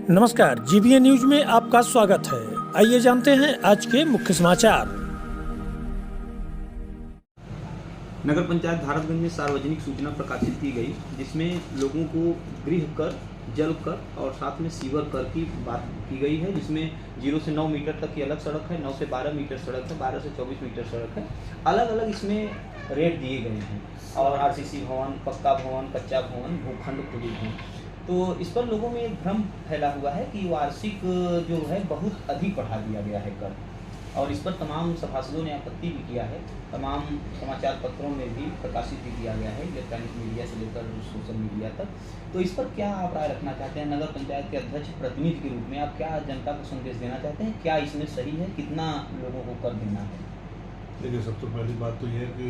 नमस्कार, GBA news में आपका स्वागत है। आइए जानते हैं आज के मुख्य समाचार। नगर पंचायत भारतगंज में सार्वजनिक सूचना प्रकाशित की गई, जिसमें लोगों को गृह कर, जल कर और साथ में सीवर कर की बात की गई है, जिसमें 0 से 9 मीटर तक की अलग सड़क है, 9 से 12 मीटर सड़क है, 12 से 24 मीटर सड़क है। अलग अलग इसमें रेट दिए गए हैं और आरसीसी भवन, पक्का भवन, कच्चा भवन, भूखंड खुली हैं। तो इस पर लोगों में एक भ्रम फैला हुआ है कि वार्षिक जो है बहुत अधिक बढ़ा दिया गया है कर, और इस पर तमाम सभासदों ने आपत्ति भी किया है। तमाम समाचार पत्रों में भी प्रकाशित भी किया गया है, इलेक्ट्रॉनिक मीडिया से लेकर सोशल मीडिया तक। तो इस पर क्या आप राय रखना चाहते हैं? नगर पंचायत के अध्यक्ष प्रतिनिधि के रूप में आप क्या जनता को संदेश देना चाहते हैं? क्या इसमें सही है? कितना लोगों को कर देना है? देखिए, सबसे पहली बात तो यह है कि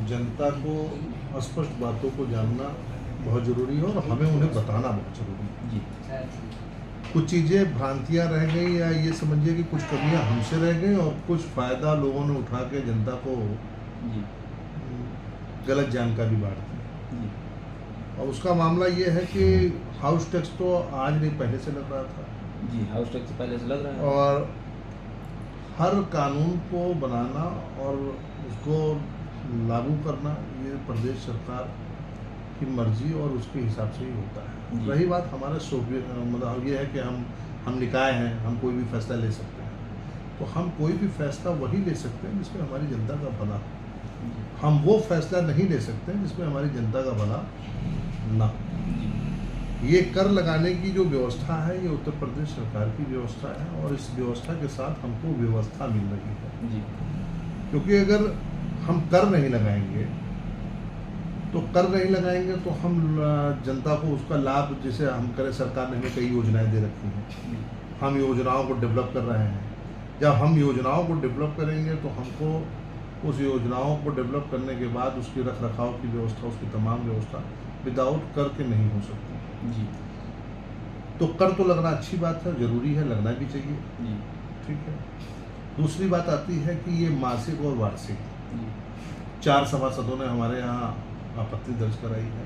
जनता को स्पष्ट बातों को जानना बहुत ज़रूरी है और हमें उन्हें बताना बहुत ज़रूरी है। जी, कुछ चीज़ें भ्रांतियाँ रह गई, या ये समझिए कि कुछ कमियां हमसे रह गई और कुछ फ़ायदा लोगों ने उठा के जनता को जी, गलत जानकारी बांट दी। जी, और उसका मामला ये है कि हाउस टैक्स तो आज नहीं, पहले से लग रहा था। जी, हाउस टैक्स पहले से लग रहा है। और हर कानून को बनाना और उसको लागू करना ये प्रदेश सरकार की मर्जी और उसके हिसाब से ही होता है। रही बात हमारे मतलब ये है कि हम निकाय हैं, हम कोई भी फैसला ले सकते हैं। तो हम कोई भी फैसला वही ले सकते हैं जिसमें हमारी जनता का भला हो। हम वो फैसला नहीं ले सकते हैं जिसमें हमारी जनता का भला ना हो। ये कर लगाने की जो व्यवस्था है, ये उत्तर प्रदेश सरकार की व्यवस्था है और इस व्यवस्था के साथ हमको व्यवस्था मिल रही है। जी, क्योंकि अगर हम कर नहीं लगाएंगे तो हम जनता को उसका लाभ, जैसे हम करें, सरकार ने हमें कई योजनाएं दे रखी हैं, हम योजनाओं को डेवलप कर रहे हैं। जब हम योजनाओं को डेवलप करेंगे तो हमको उस योजनाओं को डेवलप करने के बाद उसकी रख रखाव की व्यवस्था, उसकी तमाम व्यवस्था विदाउट कर के नहीं हो सकती। जी, तो कर तो लगना अच्छी बात है, ज़रूरी है, लगना भी चाहिए, जी, ठीक है। दूसरी बात आती है कि ये मासिक और वार्षिक, जी, 4 सभासदों ने हमारे यहाँ आपत्ति दर्ज कराई है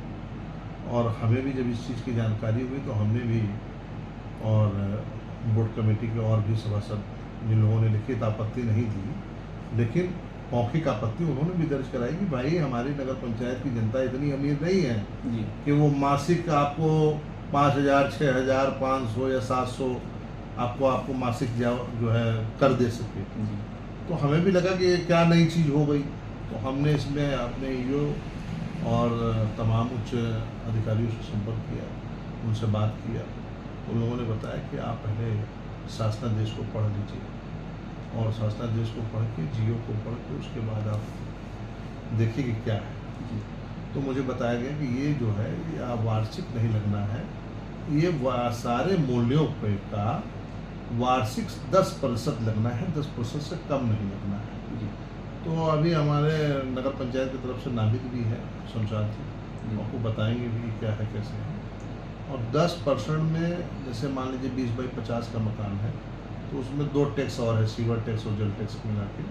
और हमें भी जब इस चीज़ की जानकारी हुई तो हमने भी, और बोर्ड कमेटी के और भी सभासद जिन लोगों ने लिखित आपत्ति नहीं दी, लेकिन मौखिक आपत्ति उन्होंने भी दर्ज कराई कि भाई, हमारी नगर पंचायत की जनता इतनी अमीर नहीं है जी, कि वो मासिक आपको 5,000, 6,000, 500 या 700 आपको मासिक जो है कर दे सके। जी, तो हमें भी लगा कि ये क्या नई चीज़ हो गई। तो हमने इसमें अपने ईओ और तमाम उच्च अधिकारियों से संपर्क किया, उनसे बात किया। उन लोगों ने बताया कि आप पहले शासनादेश को पढ़ लीजिए और शासनादेश को पढ़ के, जीओ को पढ़ के, उसके बाद आप देखिए कि क्या है। जी, तो मुझे बताया गया कि ये जो है, या वार्षिक नहीं लगना है, ये सारे मूल्यों पे का वार्षिक 10% लगना है, 10% से कम नहीं लगना है। जी, तो अभी हमारे नगर पंचायत की तरफ से नाभिक भी है, शमशाद जी, आपको बताएंगे भी क्या है, कैसे है। और 10% में, जैसे मान लीजिए 20 बाई 50 का मकान है, तो उसमें 2 टैक्स और है, सीवर टैक्स और जल टैक्स मिला के,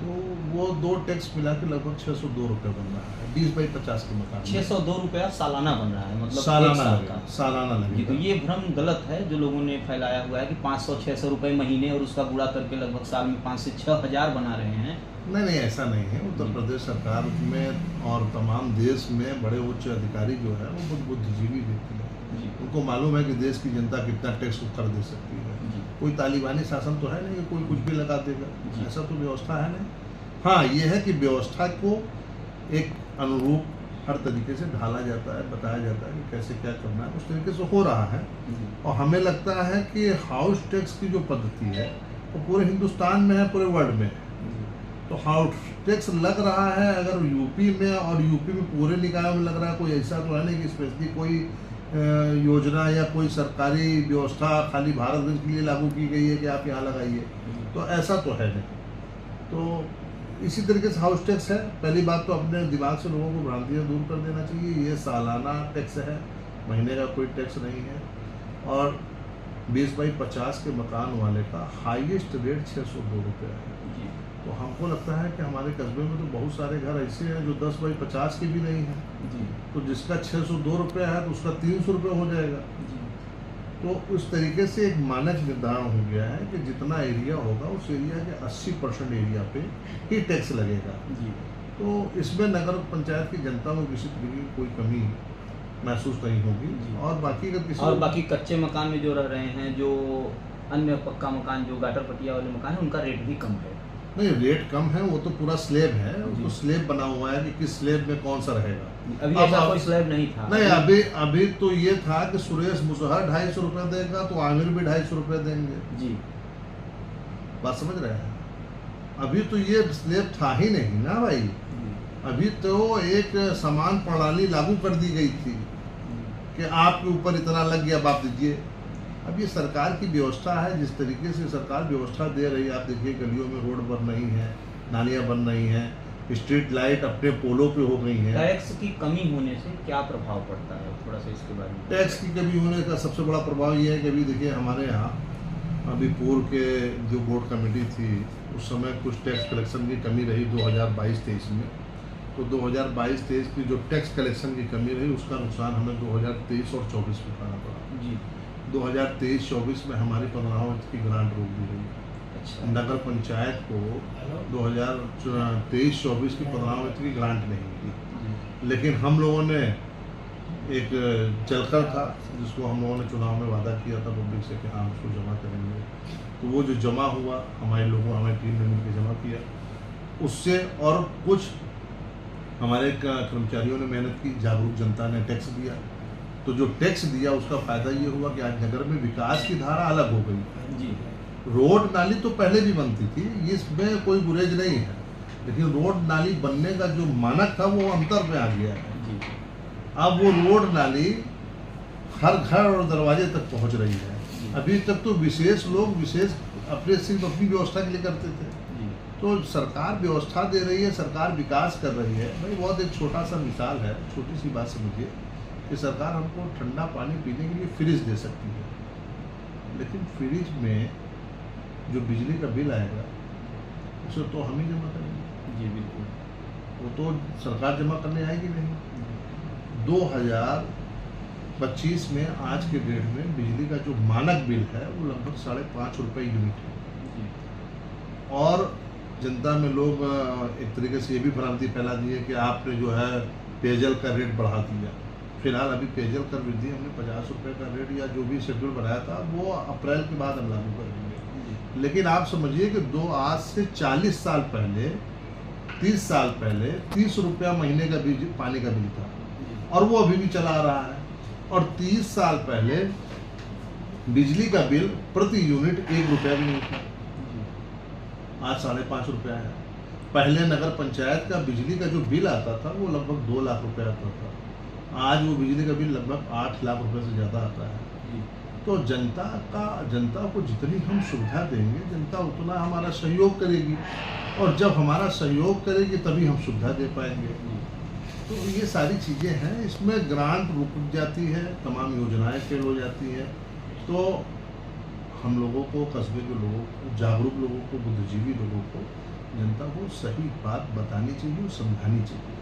तो वो 2 टैक्स मिला के लगभग 602 रुपये बन रहा है 20 बाई 50 के मकान में। 602 रुपया सालाना बन रहा है, मतलब सालाना साल लगेगा, का। सालाना जी, तो लगेगा। ये भ्रम गलत है जो लोगों ने फैलाया हुआ है कि 500-600 रुपये महीने और उसका गुणा करके लगभग साल में 5 से 6 हज़ार बना रहे हैं। नहीं, ऐसा नहीं है। उत्तर प्रदेश सरकार में और तमाम देश में बड़े उच्च अधिकारी जो है वो बहुत बुद्धिजीवी व्यक्ति हैं। जी, उनको मालूम है कि देश की जनता कितना टैक्स कर दे सकती है। जी, कोई तालिबानी शासन तो है नहीं कि कोई कुछ भी लगा देगा, जी। ऐसा तो व्यवस्था है नहीं। हाँ, ये है कि व्यवस्था को एक अनुरूप हर तरीके से ढाला जाता है, बताया जाता है कि कैसे क्या करना है, उस तरीके से हो रहा है। जी, और हमें लगता है कि हाउस टैक्स की जो पद्धति है वो पूरे हिंदुस्तान में है, पूरे वर्ल्ड में है। तो हाउस टैक्स लग रहा है अगर यूपी में, और यूपी में पूरे निकायों में लग रहा है, कोई ऐसा तो है नहीं कि स्पेशली कोई योजना या कोई सरकारी व्यवस्था खाली भारतगंज के लिए लागू की गई है कि आप यहाँ लगाइए, तो ऐसा तो है नहीं। तो इसी तरीके से हाउस टैक्स है। पहली बात तो अपने दिमाग से लोगों को भ्रांतियाँ दूर कर देना चाहिए। ये सालाना टैक्स है, महीने का कोई टैक्स नहीं है। और 20 बाई 50 के मकान वाले का हाईएस्ट रेट 602 रुपये है। जी, तो हमको लगता है कि हमारे कस्बे में तो बहुत सारे घर ऐसे हैं जो 10 बाई 50 के भी नहीं हैं। जी, तो जिसका 602 रुपये है तो उसका 300 रुपये हो जाएगा। जी, तो उस तरीके से एक मानक निर्धारण हो गया है कि जितना एरिया होगा उस एरिया के 80% एरिया पे ही टैक्स लगेगा। जी। तो इसमें नगर पंचायत की जनता को किसी तरीके की कोई कमी महसूस नहीं होगी। जी। और बाकी अगर किसी और बाकी कच्चे मकान में जो रह रहे हैं, जो अन्य पक्का मकान, जो गाटर पटिया वाले मकान है, उनका रेट भी कम है। नहीं, रेट कम है, वो तो पूरा स्लेब है, जी। तो स्लेब बना हुआ है कि किस स्लेब में कौन सा रहेगा। अभी अब ऐसा कोई स्लैब नहीं था। नहीं, अभी तो ये था कि सुरेश मुसहर 250 रुपये देगा तो आमिर भी 250 रुपये देंगे। जी। बात समझ रहे हैं? अभी तो ये स्लेब था ही नहीं ना भाई। अभी तो एक समान प्रणाली लागू कर दी गई थी कि आपके ऊपर इतना लग गया, अब आप दीजिए। अब ये सरकार की व्यवस्था है, जिस तरीके से सरकार व्यवस्था दे रही है। आप देखिए गलियों में रोड बन रही हैं, नालियाँ बन रही हैं, स्ट्रीट लाइट अपने पोलों पे हो गई हैं। टैक्स की कमी होने से क्या प्रभाव पड़ता है, थोड़ा सा इसके बारे में? टैक्स की कमी होने का सबसे बड़ा प्रभाव ये है कि अभी देखिए हमारे यहाँ अभी पूर्व के जो बोर्ड कमेटी थी उस समय कुछ टैक्स कलेक्शन की कमी रही 2022-23 में। तो 2022-23 की जो टैक्स कलेक्शन की कमी रही उसका नुकसान हमें 2023 और 24 में उठाना पड़ा। जी। 2023-24 में हमारी 15 की ग्रांट रोक दी गई। अच्छा। नगर पंचायत को 2023-24 की 15 की ग्रांट नहीं मिली, लेकिन हम लोगों ने एक चलकर था जिसको हम लोगों ने चुनाव में वादा किया था पब्लिक से कि हाँ उसको जमा करेंगे। तो वो जो जमा हुआ हमारी टीम ने मिलकर जमा किया, उससे और कुछ हमारे कर्मचारियों ने मेहनत की, जागरूक जनता ने टैक्स दिया। तो जो टैक्स दिया उसका फायदा ये हुआ कि आज नगर में विकास की धारा अलग हो गई। जी। रोड नाली तो पहले भी बनती थी, इसमें कोई गुरेज नहीं है, लेकिन रोड नाली बनने का जो मानक था वो अंतर में आ गया है। जी। अब वो रोड नाली हर घर और दरवाजे तक पहुंच रही है। अभी तक तो विशेष लोग अपने सिर्फ अपनी व्यवस्था के लिए करते थे। जी। तो सरकार व्यवस्था दे रही है, सरकार विकास कर रही है। भाई बहुत एक छोटा सा मिसाल है, छोटी सी बात समझिए कि सरकार हमको ठंडा पानी पीने के लिए फ्रिज दे सकती है, लेकिन फ्रिज में जो बिजली का बिल आएगा उसे तो हम ही जमा करेंगे। जी बिल्कुल। वो तो सरकार जमा करने आएगी नहीं। 2025 में आज के डेट में बिजली का जो मानक बिल है वो लगभग 5.5 रुपये यूनिट है। जी। और जनता में लोग एक तरीके से ये भी भ्रांति फैला दी है कि आपने जो है पेयजल का रेट बढ़ा दिया। फिलहाल अभी पेयजल कर वृद्धि हमने 50 रुपये का रेट या जो भी शेड्यूल बनाया था वो अप्रैल के बाद हम लागू करेंगे। लेकिन आप समझिए कि आज से 40 साल पहले 30 साल पहले 30 रुपया महीने का पानी का बिल था और वो अभी भी चला आ रहा है। और 30 साल पहले बिजली का बिल प्रति यूनिट 1 रुपया भी नहीं था, आज 5.5 रुपया है। पहले नगर पंचायत का बिजली का जो बिल आता था वो लगभग 2 लाख रुपये आता था, आज वो बिजली का बिल लगभग 8 लाख रुपये से ज़्यादा आता है। तो जनता को जितनी हम सुविधा देंगे जनता उतना हमारा सहयोग करेगी, और जब हमारा सहयोग करेगी तभी हम सुविधा दे पाएंगे। तो ये सारी चीज़ें हैं, इसमें ग्रांट रुक जाती है, तमाम योजनाएं फेल हो जाती हैं। तो हम लोगों को, कस्बे के लोगों को, जागरूक लोगों को, बुद्धिजीवी लोगों को जनता को सही बात बतानी चाहिए और समझानी चाहिए।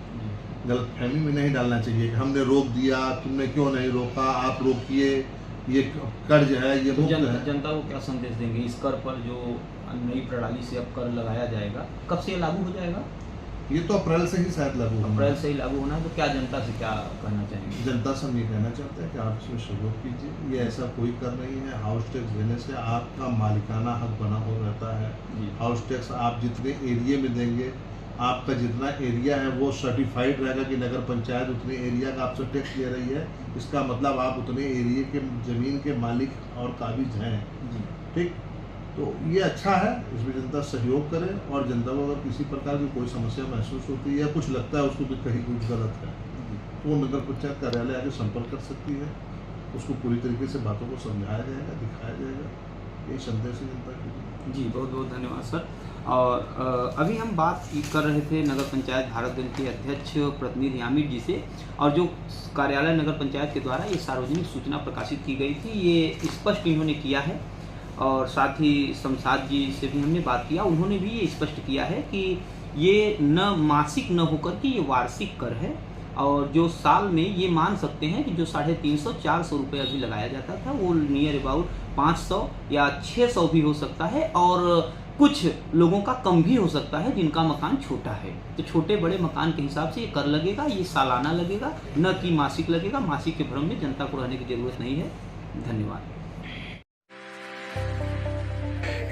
गलतफहमी में नहीं डालना चाहिए कि हमने रोक दिया, तुमने क्यों नहीं रोका, आप रोकिए, ये कर्ज है, ये मुक्त है। जनता को क्या संदेश देंगे इस कर पर जो नई प्रणाली से अब कर लगाया जाएगा, कब से लागू हो जाएगा? ये तो अप्रैल से ही शायद लागू होना। अप्रैल से ही लागू होना है। तो क्या जनता से क्या कहना चाहेंगे? जनता से हम ये कहना चाहते हैं कि आप इसमें सहयोग कीजिए। ये ऐसा कोई कर नहीं है, हाउस टैक्स देने से आपका मालिकाना हक बना हो रहता है। हाउस टैक्स आप जितने एरिया में देंगे, आपका जितना एरिया है वो सर्टिफाइड रहेगा कि नगर पंचायत उतने एरिया का आपसे टैक्स ले रही है। इसका मतलब आप उतने एरिया के ज़मीन के मालिक और काबिज हैं। ठीक, तो ये अच्छा है, इसमें जनता सहयोग करे। और जनता को अगर किसी प्रकार की कोई समस्या महसूस होती है या कुछ लगता है उसको कि कहीं कुछ गलत है, तो वो नगर पंचायत कार्यालय आके संपर्क कर सकती है, उसको पूरी तरीके से बातों को समझाया जाएगा, दिखाया जाएगा। यही संदेश है जनता के। जी बहुत बहुत धन्यवाद सर। और अभी हम बात कर रहे थे नगर पंचायत धारतगंज के अध्यक्ष प्रतिनिधि आमिर जी से, और जो कार्यालय नगर पंचायत के द्वारा ये सार्वजनिक सूचना प्रकाशित की गई थी ये स्पष्ट इन्होंने किया है। और साथ ही शमशाद जी से भी हमने बात किया, उन्होंने भी ये स्पष्ट किया है कि ये न मासिक न होकर के ये वार्षिक कर है। और जो साल में ये मान सकते हैं कि जो 350-400 रुपये अभी लगाया जाता था वो नियर अबाउट 500 या 600 भी हो सकता है, और कुछ लोगों का कम भी हो सकता है जिनका मकान छोटा है। तो छोटे बड़े मकान के हिसाब से ये कर लगेगा, ये सालाना लगेगा, न कि मासिक लगेगा। मासिक के भ्रम में जनता को रहने की जरूरत नहीं है। धन्यवाद।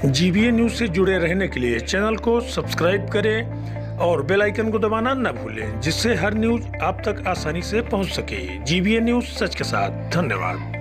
GBA न्यूज से जुड़े रहने के लिए चैनल को सब्सक्राइब करें और बेल आइकन को दबाना न भूलें, जिससे हर न्यूज आप तक आसानी से पहुंच सके। GBA न्यूज, सच के साथ। धन्यवाद।